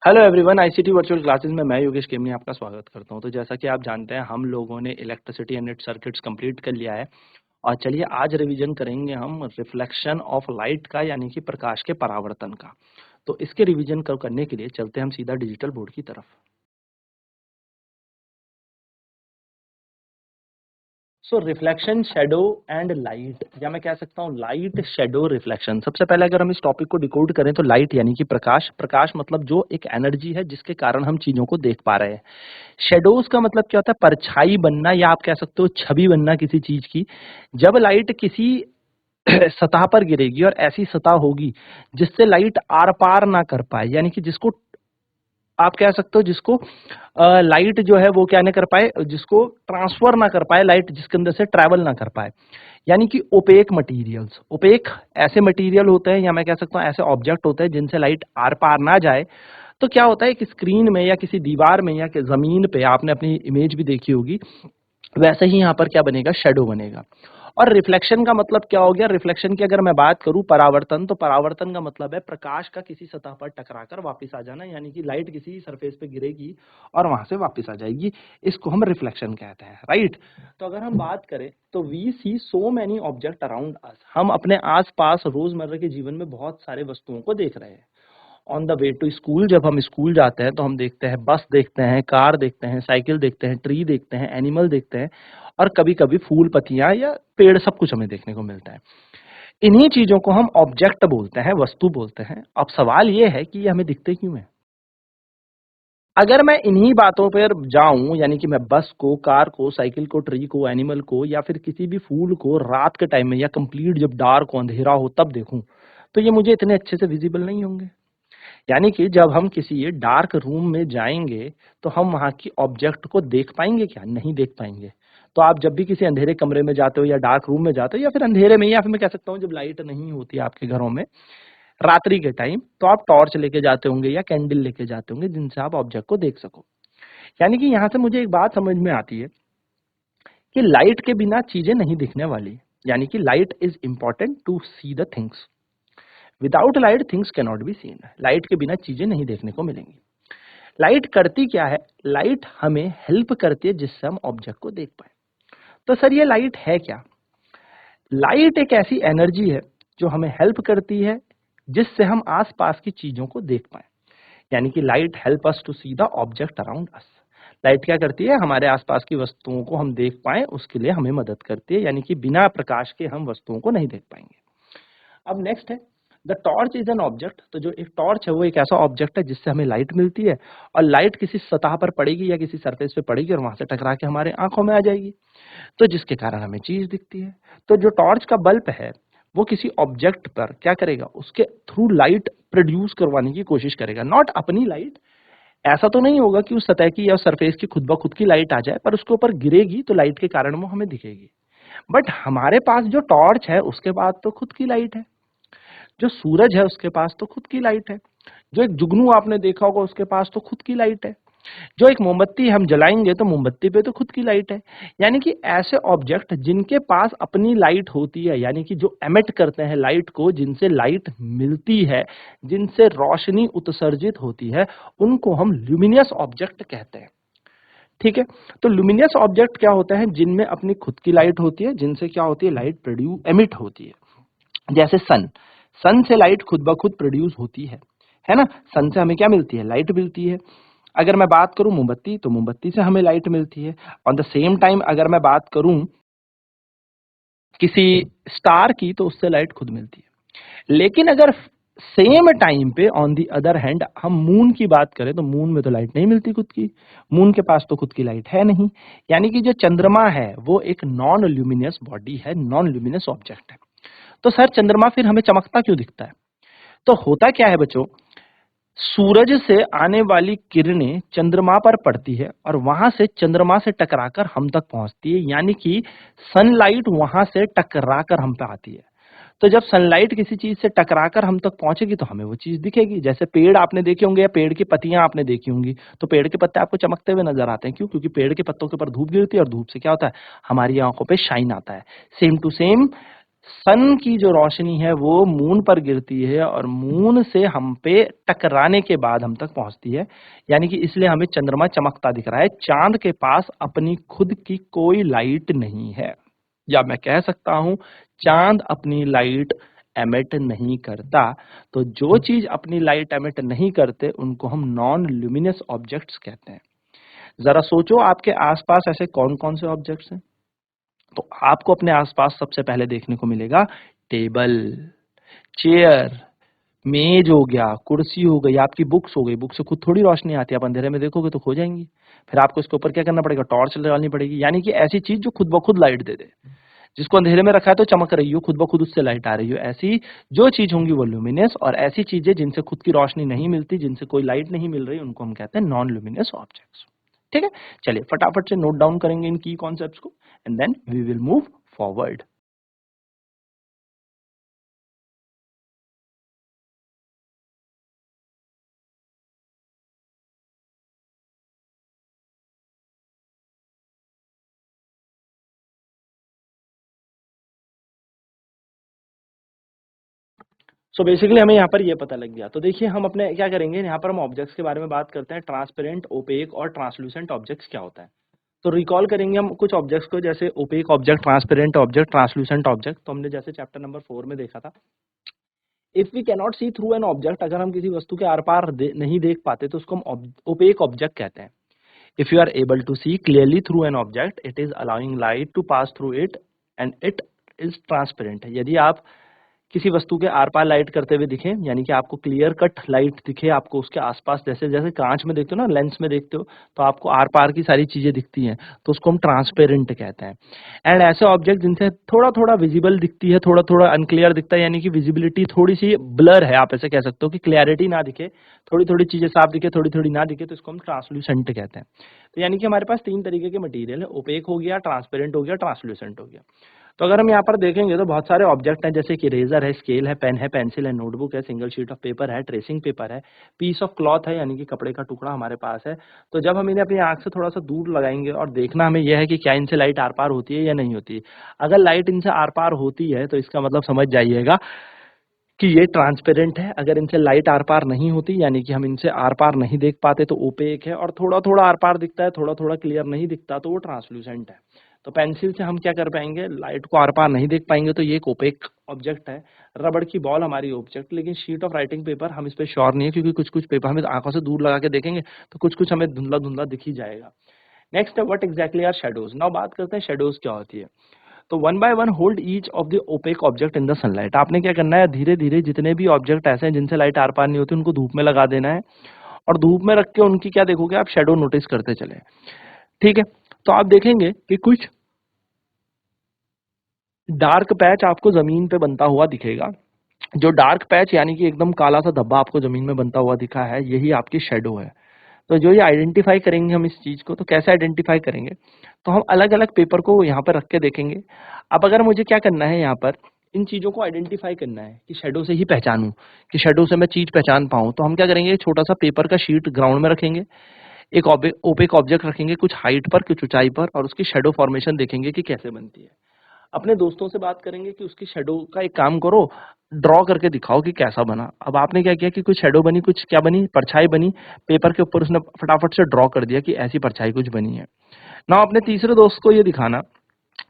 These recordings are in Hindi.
Hello everyone, ICT virtual classes में मैं योगेश केमनी आपका स्वागत करता हूं। तो जैसा कि आप जानते हैं, हम लोगों ने electricity and it's circuits complete कर लिया है। और चलिए आज रिवीजन करेंगे हम रिफ्लेक्शन ऑफ लाइट का, यानी कि प्रकाश के परावर्तन का। तो इसके रिवीजन करने के लिए चलते हैं हम सीधा डिजिटल बोर्ड की तरफ। सो रिफ्लेक्शन, शैडो एंड लाइट, या मैं कह सकता हूँ लाइट शैडो रिफ्लेक्शन। सबसे पहले अगर हम इस टॉपिक को डिकोड करें तो लाइट यानी कि प्रकाश, प्रकाश मतलब जो एक एनर्जी है जिसके कारण हम चीजों को देख पा रहे हैं। शेडोज का मतलब क्या होता है? परछाई बनना, या आप कह सकते हो छवि बनना किसी चीज की। जब लाइट किसी सतह पर गिरेगी और ऐसी सतह होगी जिससे लाइट आर पार ना कर पाए, यानी कि जिसको आप कह सकते हो जिसको लाइट जो है वो क्या ना कर पाए, जिसको ट्रांसफर ना कर पाए लाइट, जिसके अंदर से ट्रैवल ना कर पाए, यानी कि ओपेक मटेरियल्स। ओपेक ऐसे मटेरियल होते हैं, या मैं कह सकता हूँ ऐसे ऑब्जेक्ट होते हैं जिनसे लाइट आर पार ना जाए। तो क्या होता है, एक स्क्रीन में या किसी दीवार में या कि जमीन पे आपने अपनी इमेज भी देखी होगी, वैसे ही यहाँ पर क्या बनेगा, शेडो बनेगा। और रिफ्लेक्शन का मतलब क्या हो गया? रिफ्लेक्शन की अगर मैं बात करूं, परावर्तन, तो परावर्तन का मतलब है प्रकाश का किसी सतह पर टकराकर वापस आ जाना, यानी कि लाइट किसी सरफेस पे गिरेगी और वहां से वापस आ जाएगी। इसको हम रिफ्लेक्शन कहते हैं, राइट। तो अगर हम बात करें तो we see so many object around us, हम अपने आसपास रोजमर्रा के जीवन में बहुत सारे वस्तुओं को देख रहे हैं। On the way to school, जब हम स्कूल जाते हैं तो हम देखते हैं बस देखते हैं, कार देखते हैं, साइकिल देखते हैं, ट्री देखते हैं, एनिमल देखते हैं, और कभी कभी फूल, पत्तियां या पेड़, सब कुछ हमें देखने को मिलता है। इन्हीं चीजों को हम ऑब्जेक्ट बोलते हैं, वस्तु बोलते हैं। अब सवाल ये है कि ये हमें दिखते क्यों है। अगर मैं इन्हीं बातों पर जाऊं, यानी कि मैं बस को, कार को, साइकिल को, ट्री को, एनिमल को, या फिर किसी भी फूल को रात के टाइम में या कंप्लीट जब डार्क हो, अंधेरा हो, तब देखूं, तो ये मुझे इतने अच्छे से विजिबल नहीं होंगे। यानी कि जब हम किसी डार्क रूम में जाएंगे तो हम वहां की ऑब्जेक्ट को देख पाएंगे क्या? नहीं देख पाएंगे। तो आप जब भी किसी अंधेरे कमरे में जाते हो या डार्क रूम में जाते हो, या फिर अंधेरे में, या फिर मैं कह सकता हूँ जब लाइट नहीं होती आपके घरों में रात्रि के टाइम, तो आप टॉर्च लेके जाते होंगे या कैंडल लेके जाते होंगे जिनसे आप ऑब्जेक्ट को देख सको। यानी कि यहां से मुझे एक बात समझ में आती है कि लाइट के बिना चीजें नहीं दिखने वाली, यानी कि light is important to see the things. Without light things can not be seen. Light के बिना चीजें नहीं देखने को मिलेंगी। लाइट करती क्या है? लाइट हमें हेल्प करती है जिससे हम ऑब्जेक्ट को देख पाए। तो सर ये लाइट है क्या? लाइट एक ऐसी एनर्जी है जो हमें हेल्प करती है जिससे हम आसपास की चीजों को देख पाए। यानी कि light help us to see the object around us. Light क्या करती है? हमारे आसपास की वस्तुओं को हम देख पाए, उसके लिए हमें मदद करती है। यानी कि बिना प्रकाश के हम वस्तुओं को नहीं देख पाएंगे। अब नेक्स्ट है, the torch is an object. तो जो एक टॉर्च है वो एक ऐसा ऑब्जेक्ट है जिससे हमें लाइट मिलती है, और लाइट किसी सतह पर पड़ेगी या किसी सरफेस पे पड़ेगी और वहां से टकरा के हमारे आंखों में आ जाएगी, तो जिसके कारण हमें चीज दिखती है। तो जो टॉर्च का बल्ब है वो किसी ऑब्जेक्ट पर क्या करेगा? उसके थ्रू लाइट प्रोड्यूस करवाने की कोशिश करेगा, नॉट अपनी लाइट। ऐसा तो नहीं होगा कि उस सतह की या सरफेस की खुद ब खुद की लाइट आ जाए, पर उसके ऊपर गिरेगी तो लाइट के कारण वो हमें दिखेगी। बट हमारे पास जो टॉर्च है उसके पास तो खुद की लाइट है। जो सूरज है उसके पास तो खुद की लाइट है। जो एक जुगनू आपने देखा होगा उसके पास तो खुद की लाइट है। जो एक मोमबत्ती हम जलाएंगे तो मोमबत्ती पे तो खुद की लाइट है। यानी कि ऐसे ऑब्जेक्ट जिनके पास अपनी लाइट होती है, यानी कि जो एमिट करते हैं लाइट को, जिनसे लाइट मिलती है, जिनसे रोशनी उत्सर्जित होती है, उनको हम ल्यूमिनियस ऑब्जेक्ट कहते हैं। ठीक है। तो ल्यूमिनियस ऑब्जेक्ट क्या होता है? जिनमें अपनी खुद की लाइट होती है, जिनसे क्या होती है, लाइट प्रोड्यूस एमिट होती है। जैसे सन, सन से लाइट खुद ब खुद प्रोड्यूस होती है ना। सन से हमें क्या मिलती है? लाइट मिलती है। अगर मैं बात करूं मोमबत्ती, तो मोमबत्ती से हमें लाइट मिलती है। ऑन द सेम टाइम अगर मैं बात करूं किसी स्टार की, तो उससे लाइट खुद मिलती है। लेकिन अगर सेम टाइम पे ऑन दी अदर हैंड हम मून की बात करें, तो मून में तो लाइट नहीं मिलती खुद की। मून के पास तो खुद की लाइट है नहीं। यानी कि जो चंद्रमा है वो एक नॉन ल्यूमिनियस बॉडी है, नॉन ल्यूमिनियस ऑब्जेक्ट है। तो सर चंद्रमा फिर हमें चमकता क्यों दिखता है? तो होता क्या है बच्चों, सूरज से आने वाली किरणें चंद्रमा पर पड़ती है और वहां से चंद्रमा से टकराकर हम तक पहुंचती है। यानी कि सनलाइट वहां से टकराकर हम पे आती है। तो जब सनलाइट किसी चीज से टकराकर हम तक पहुंचेगी तो हमें वो चीज दिखेगी। जैसे पेड़ आपने देखे होंगे या पेड़ की पत्तियां आपने देखी होंगी, तो पेड़ के पत्ते आपको चमकते हुए नजर आते हैं। क्यों? क्योंकि पेड़ के पत्तों के ऊपर धूप गिरती है और धूप से क्या होता है, हमारी आंखों पे शाइन आता है। सेम टू सेम सन की जो रोशनी है वो मून पर गिरती है और मून से हम पे टकराने के बाद हम तक पहुंचती है, यानी कि इसलिए हमें चंद्रमा चमकता दिख रहा है। चांद के पास अपनी खुद की कोई लाइट नहीं है, या मैं कह सकता हूं चांद अपनी लाइट एमिट नहीं करता। तो जो चीज अपनी लाइट एमिट नहीं करते उनको हम नॉन ल्यूमिनस ऑब्जेक्ट्स कहते हैं। जरा सोचो आपके आसपास ऐसे कौन कौन से ऑब्जेक्ट्स हैं। तो आपको अपने आसपास सबसे पहले देखने को मिलेगा टेबल, चेयर, मेज हो गया, कुर्सी हो गई, आपकी बुक्स हो गई। बुक से खुद थोड़ी रोशनी आती है, आप अंधेरे में देखोगे तो खो जाएंगी। फिर आपको इसके ऊपर क्या करना पड़ेगा, टॉर्च लगानी पड़ेगी, यानी कि ऐसी चीज जो खुद ब खुद लाइट दे दे। जिसको अंधेरे में रखा है तो चमक रही हो, खुद ब खुद उससे लाइट आ रही हो, ऐसी जो चीज होंगी वो ल्यूमिनस, और ऐसी चीजें जिनसे खुद की रोशनी नहीं मिलती, जिनसे कोई लाइट नहीं मिल रही, उनको हम कहते हैं नॉन ल्यूमिनस ऑब्जेक्ट्स। ठीक है, चलिए फटाफट से नोट डाउन करेंगे इन की कॉन्सेप्ट्स को and then we will move forward. So basically हमें यहाँ पर ये पता लग गया। तो देखिए हम अपने क्या करेंगे, यहाँ पर हम ऑब्जेक्ट्स के बारे में बात करते हैं। ट्रांसपेरेंट, ओपेक और ट्रांसलूसेंट ऑब्जेक्ट्स क्या होता है। तो रिकॉल करेंगे हम कुछ ऑब्जेक्ट्स को, जैसे opaque object, transparent object, translucent object. तो हमने जैसे चैप्टर नंबर 4 में देखा था, if we cannot see through an object, अगर हम किसी वस्तु के आर पार नहीं देख पाते तो उसको हम ओपेक ऑब्जेक्ट कहते हैं। If you are able to see clearly through an object, it is allowing light to pass through it and it is transparent. यदि आप किसी वस्तु के आर पार लाइट करते हुए दिखे, यानी कि आपको क्लियर कट लाइट दिखे, आपको उसके आसपास, जैसे जैसे कांच में देखते हो ना, लेंस में देखते हो, तो आपको आर पार की सारी चीजें दिखती हैं, तो उसको हम ट्रांसपेरेंट कहते हैं। एंड ऐसे ऑब्जेक्ट जिनसे थोड़ा थोड़ा विजिबल दिखती है, थोड़ा थोड़ा अनक्लियर दिखता है, यानी कि विजिबिलिटी थोड़ी सी ब्लर है, आप ऐसे कह सकते हो कि क्लियरिटी ना दिखे, थोड़ी थोड़ी चीजें साफ दिखे, थोड़ी थोड़ी ना दिखे, तो इसको हम ट्रांसलूसेंट कहते हैं। तो यानी कि हमारे पास तीन तरीके के मटेरियल है, ओपेक हो गया, ट्रांसपेरेंट हो गया, ट्रांसलूसेंट हो गया। तो अगर हम यहाँ पर देखेंगे तो बहुत सारे ऑब्जेक्ट हैं, जैसे कि रेजर है, स्केल है, पेन है, पेंसिल है, नोटबुक है, सिंगल शीट ऑफ पेपर है, ट्रेसिंग पेपर है, पीस ऑफ क्लॉथ है, यानी कि कपड़े का टुकड़ा हमारे पास है। तो जब हम इन्हें अपनी आंख से थोड़ा सा दूर लगाएंगे और देखना हमें यह है कि क्या इनसे लाइट आर पार होती है या नहीं होती। अगर लाइट इनसे आर पार होती है तो इसका मतलब समझ जाइएगा कि ये ट्रांसपेरेंट है। अगर इनसे लाइट आर पार नहीं होती, यानी कि हम इनसे आर पार नहीं देख पाते, तो ओपेक है। और थोड़ा थोड़ा आर पार दिखता है, थोड़ा थोड़ा क्लियर नहीं दिखता, तो वो ट्रांसलूसेंट है। तो पेंसिल से हम क्या कर पाएंगे, लाइट को आर पार नहीं देख पाएंगे, तो ये एक ओपेक ऑब्जेक्ट है। रबड़ की बॉल हमारी ऑब्जेक्ट, लेकिन शीट ऑफ राइटिंग पेपर हम इस पे श्योर नहीं है, क्योंकि कुछ कुछ पेपर हमें आंखों से दूर लगा के देखेंगे तो कुछ कुछ हमें धुंधला धुंधला दिख ही जाएगा। नेक्स्ट है what exactly are shadows. Now बात करते हैं शेडोज क्या होती है। तो one by one hold each of the opaque object in the sunlight. आपने क्या करना है, धीरे धीरे जितने भी ऑब्जेक्ट ऐसे हैं जिनसे लाइट आर पार नहीं होती, उनको धूप में लगा देना है, और धूप में रख के उनकी क्या देखोगे आप, शेडो नोटिस करते चले। ठीक है, तो आप देखेंगे कि कुछ डार्क पैच आपको जमीन पे बनता हुआ दिखेगा। जो डार्क पैच यानी कि एकदम काला सा धब्बा आपको जमीन में बनता हुआ दिखा है, यही आपकी शेडो है। तो जो ये आइडेंटिफाई करेंगे हम इस चीज को, तो कैसे आइडेंटिफाई करेंगे, तो हम अलग अलग पेपर को यहाँ पर रख के देखेंगे। अब अगर मुझे क्या करना है, यहाँ पर इन चीजों को आइडेंटिफाई करना है कि शेडो से ही पहचानूं, कि शेडो से मैं चीज पहचान पाऊं, तो हम क्या करेंगे, एक छोटा सा पेपर का शीट ग्राउंड में रखेंगे, एक ओपेक ऑब्जेक्ट रखेंगे कुछ हाइट पर, कुछ ऊंचाई पर, और उसकी शेडो फॉर्मेशन देखेंगे कि कैसे बनती है। अपने दोस्तों से बात करेंगे कि उसकी शेडो का एक काम करो, ड्रॉ करके दिखाओ कि कैसा बना। अब आपने क्या किया कि कुछ शेडो बनी, कुछ क्या बनी, परछाई बनी, पेपर के ऊपर उसने फटाफट से ड्रॉ कर दिया कि ऐसी परछाई कुछ बनी है। ना अपने तीसरे दोस्त को ये दिखाना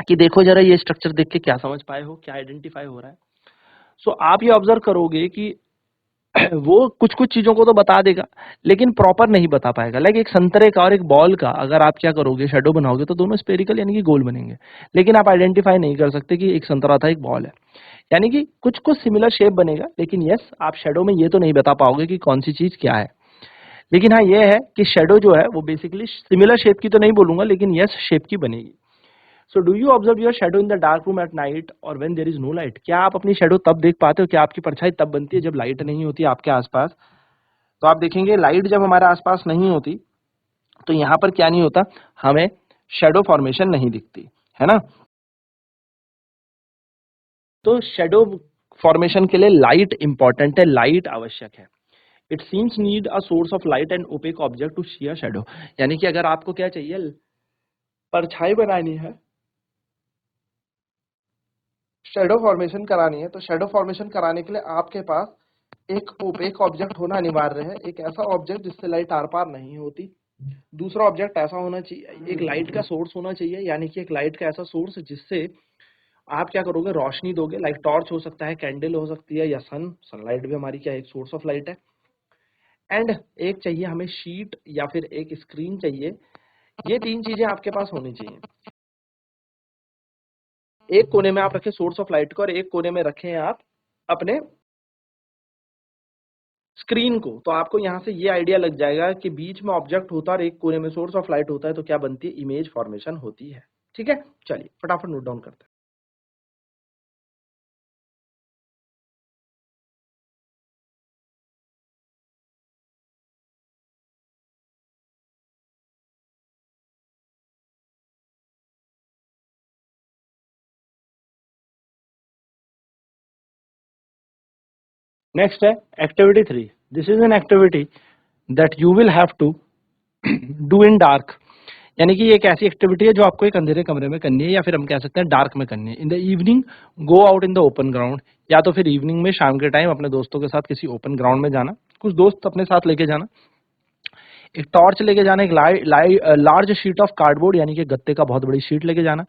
कि देखो जरा ये स्ट्रक्चर देख के क्या समझ पाए हो, क्या आइडेंटिफाई हो रहा है। सो आप ये ऑब्जर्व करोगे कि वो कुछ कुछ चीजों को तो बता देगा, लेकिन प्रॉपर नहीं बता पाएगा। लाइक एक संतरे का और एक बॉल का अगर आप क्या करोगे, शेडो बनाओगे, तो दोनों स्पेरिकल यानी कि गोल बनेंगे, लेकिन आप आइडेंटिफाई नहीं कर सकते कि एक संतरा था, एक बॉल है। यानी कि कुछ कुछ सिमिलर शेप बनेगा, लेकिन यस आप शेडो में ये तो नहीं बता पाओगे कि कौन सी चीज क्या है। लेकिन हाँ ये है कि शेडो जो है वो बेसिकली सिमिलर शेप की तो नहीं बोलूंगा, लेकिन यस शेप की बनेगी। So do you observe your shadow in the dark room at night और when there is no light. क्या आप अपनी शेडो तब देख पाते हो, क्या आपकी परछाई तब बनती है जब लाइट नहीं होती आपके आसपास। तो आप देखेंगे लाइट जब हमारे आसपास नहीं होती, तो यहाँ पर क्या नहीं होता, हमें शेडो फॉर्मेशन नहीं दिखती है ना। तो शेडो फॉर्मेशन के लिए लाइट इंपॉर्टेंट है, लाइट आवश्यक है। It seems need a source of light and opaque object to see a shadow. यानी कि अगर आपको क्या चाहिए, परछाई बनानी है, शेडो फॉर्मेशन करानी है तो शेडो फॉर्मेशन कराने के लिए आपके पास एक ओपेक ऑब्जेक्ट होना अनिवार्य है, एक ऐसा ऑब्जेक्ट जिससे लाइट आर पार नहीं होती। दूसरा ऑब्जेक्ट ऐसा होना चाहिए, एक लाइट का सोर्स होना चाहिए, यानी कि एक लाइट का ऐसा सोर्स जिससे आप क्या करोगे, रोशनी दोगे। लाइक टॉर्च हो सकता है, कैंडल हो सकती है, या सनलाइट भी हमारी क्या एक सोर्स ऑफ लाइट है। एंड एक चाहिए हमें शीट या फिर एक स्क्रीन चाहिए। ये तीन चीजें आपके पास होनी चाहिए। एक कोने में आप रखें सोर्स ऑफ लाइट को और एक कोने में रखें आप अपने स्क्रीन को। तो आपको यहां से ये आइडिया लग जाएगा कि बीच में ऑब्जेक्ट होता है और एक कोने में सोर्स ऑफ लाइट होता है तो क्या बनती है, इमेज फॉर्मेशन होती है। ठीक है, चलिए फटाफट नोट डाउन करते हैं। नेक्स्ट है activity 3। This is an activity that you will have to do in dark. यानी कि ये एक ऐसी एक्टिविटी है जो आपको एक अंधेरे कमरे में करनी है, या फिर हम कह सकते हैं डार्क में करनी है। In the evening go out in the open ground, या तो फिर इवनिंग में शाम के टाइम अपने दोस्तों के साथ किसी ओपन ग्राउंड में जाना, कुछ दोस्त अपने साथ लेके जाना, एक टॉर्च लेके जाना, एक लार्ज शीट ऑफ कार्डबोर्ड यानी कि गत्ते का बहुत बड़ी शीट लेके जाना,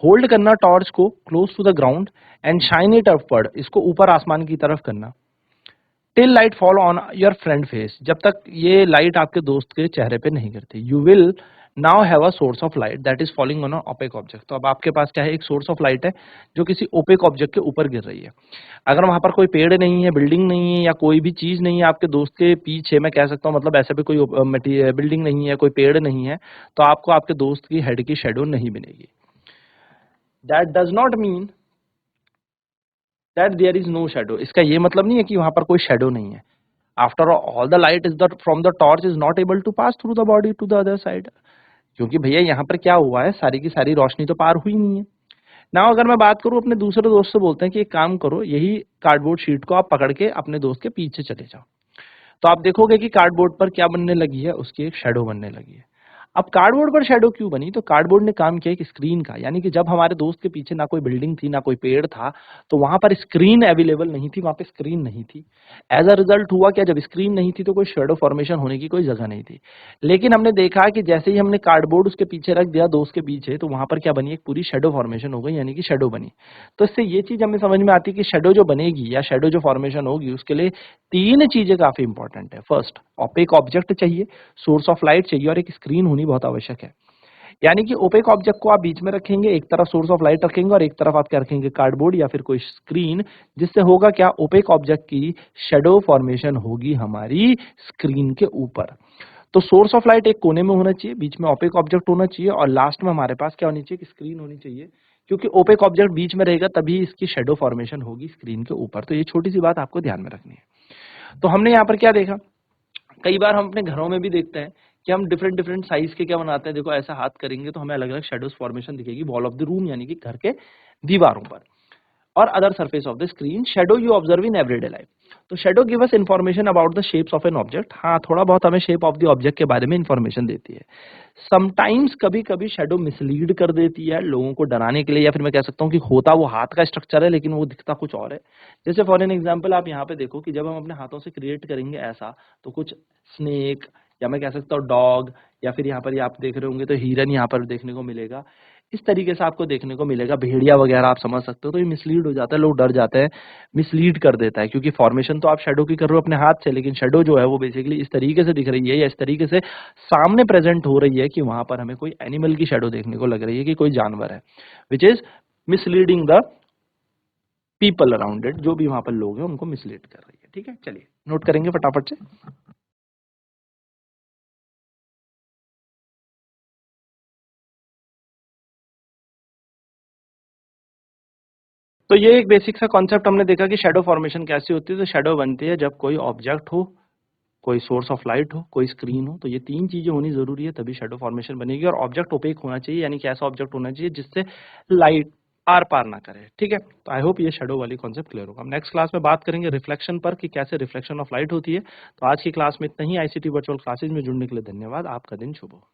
होल्ड करना टॉर्च को close to the ground and shine it upward, इसको ऊपर आसमान की तरफ करना, till light fall on your front face, जब तक ये लाइट आपके दोस्त के चेहरे पे नहीं गिरती। You will now have a source of light that is falling on a opaque object. तो अब आपके पास क्या है, एक सोर्स ऑफ लाइट है जो किसी ओपेक ऑब्जेक्ट के ऊपर गिर रही है। अगर वहां पर कोई पेड़ नहीं है, बिल्डिंग नहीं है, या कोई भी चीज नहीं है आपके दोस्त के पीछे, मैं कह सकता हूँ मतलब ऐसे भी कोई बिल्डिंग नहीं है, कोई पेड़ नहीं है, तो आपको आपके दोस्त की हेड की शेडो नहीं बनेगी। That does not mean that there is no shadow. इसका ये मतलब नहीं है कि वहां पर कोई शेडो नहीं है। After all the light is the from the torch is not able to pass through the body to the other side. क्योंकि भैया यहाँ पर क्या हुआ है, सारी की सारी रोशनी तो पार हुई नहीं है ना। अगर मैं बात करूं अपने दूसरे दोस्त से, बोलते हैं कि एक काम करो, यही कार्डबोर्ड शीट को आप पकड़ के अपने दोस्त के पीछे चले जाओ, तो आप देखोगे कि कार्डबोर्ड पर क्या बनने लगी है, उसकी एक शेडो बनने लगी है। अब कार्डबोर्ड पर शेडो क्यों बनी, तो कार्डबोर्ड ने काम किया एक स्क्रीन का। यानी कि जब हमारे दोस्त के पीछे ना कोई बिल्डिंग थी, ना कोई पेड़ था, तो वहां पर स्क्रीन अवेलेबल नहीं थी, वहां पे स्क्रीन नहीं थी। एज अ रिजल्ट हुआ क्या, जब स्क्रीन नहीं थी तो कोई शेडो फॉर्मेशन होने की कोई जगह नहीं थी। लेकिन हमने देखा कि जैसे ही हमने कार्डबोर्ड उसके पीछे रख दिया दोस्त के पीछे, तो वहां पर क्या बनी, एक पूरी शेडो फॉर्मेशन हो गई, यानी कि शेडो बनी। तो इससे ये चीज हमें समझ में आती है कि शेडो जो बनेगी या शेडो जो फॉर्मेशन होगी, उसके लिए तीन चीजें काफी इंपॉर्टेंट है। फर्स्ट, ओपेक ऑब्जेक्ट चाहिए, सोर्स ऑफ लाइट चाहिए, और एक स्क्रीन होनी बहुत आवश्यक है। यानी कि ओपेक ऑब्जेक्ट को आप बीच में रखेंगे, एक तरफ सोर्स ऑफ लाइट रखेंगे और एक तरफ आप क्या रखेंगे, कार्डबोर्ड या फिर कोई स्क्रीन, जिससे होगा क्या, ओपेक ऑब्जेक्ट की शेडो फॉर्मेशन होगी हमारी स्क्रीन के ऊपर। तो सोर्स ऑफ लाइट एक कोने में होना चाहिए, बीच में ओपेक ऑब्जेक्ट होना चाहिए, और लास्ट में हमारे पास क्या होनी चाहिए, स्क्रीन होनी चाहिए। क्योंकि ओपेक ऑब्जेक्ट बीच में रहेगा तभी इसकी शेडो फॉर्मेशन होगी स्क्रीन के ऊपर। तो ये छोटी सी बात आपको ध्यान में रखनी है। तो हमने यहाँ पर क्या देखा, कई बार हम अपने घरों में भी देखते हैं कि हम डिफरेंट डिफरेंट साइज के क्या बनाते हैं। देखो ऐसा हाथ करेंगे तो हमें अलग अलग शेडोज फॉर्मेशन दिखेगी वॉल ऑफ द रूम, यानी कि घर के दीवारों पर, और other surface of the screen. Shadow you observe in everyday life. तो shadow give us information about the shapes of an object. हाँ, थोड़ा बहुत हमें शेप ऑफ द ऑब्जेक्ट के बारे में इन्फॉर्मेशन देती है। समटाइम्स कभी कभी शेडो मिसलीड कर देती है लोगों को डराने के लिए, या फिर मैं कह सकता हूँ कि होता वो हाथ का स्ट्रक्चर है लेकिन वो दिखता कुछ और है। जैसे फॉर एन एग्जाम्पल आप यहाँ पे देखो कि जब हम अपने हाथों से क्रिएट करेंगे ऐसा, तो कुछ स्नेक, या मैं कह सकता हूँ डॉग, या फिर यहाँ पर आप देख रहे होंगे तो हिरन यहाँ पर देखने को मिलेगा। इस तरीके से आपको देखने को मिलेगा, भेड़िया वगैरह आप समझ सकते हो। तो ये मिसलीड हो जाता है, लोग डर जाते हैं, मिसलीड कर देता है, क्योंकि फॉर्मेशन तो आप शेडो की कर रहे हो अपने हाथ से, लेकिन शेडो जो है वो बेसिकली इस तरीके से दिख रही है या इस तरीके से सामने प्रेजेंट हो रही है कि वहां पर हमें कोई एनिमल की शेडो देखने को लग रही है कि कोई जानवर है, which is misleading the people around it. जो भी वहां पर लोग हैं उनको मिसलीड कर रही है। ठीक है, चलिए नोट करेंगे फटाफट से। तो ये एक बेसिक सा कॉन्सेप्ट हमने देखा कि शेडो फॉर्मेशन कैसे होती है। तो शेडो बनती है जब कोई ऑब्जेक्ट हो, कोई सोर्स ऑफ लाइट हो, कोई स्क्रीन हो। तो ये तीन चीजें होनी जरूरी है, तभी शेडो फॉर्मेशन बनेगी। और ऑब्जेक्ट ओपेक होना चाहिए, यानी कि ऐसा ऑब्जेक्ट होना चाहिए जिससे लाइट आर पार ना करे। ठीक है, तो आई होप ये शेडो वाली कॉन्सेप्ट क्लियर होगा। हम नेक्स्ट क्लास में बात करेंगे रिफ्लेक्शन पर, कि कैसे रिफ्लेक्शन ऑफ लाइट होती है। तो आज की क्लास में इतना ही। आईसीटी वर्चुअल क्लासेज में जुड़ने के लिए धन्यवाद। आपका दिन शुभ हो।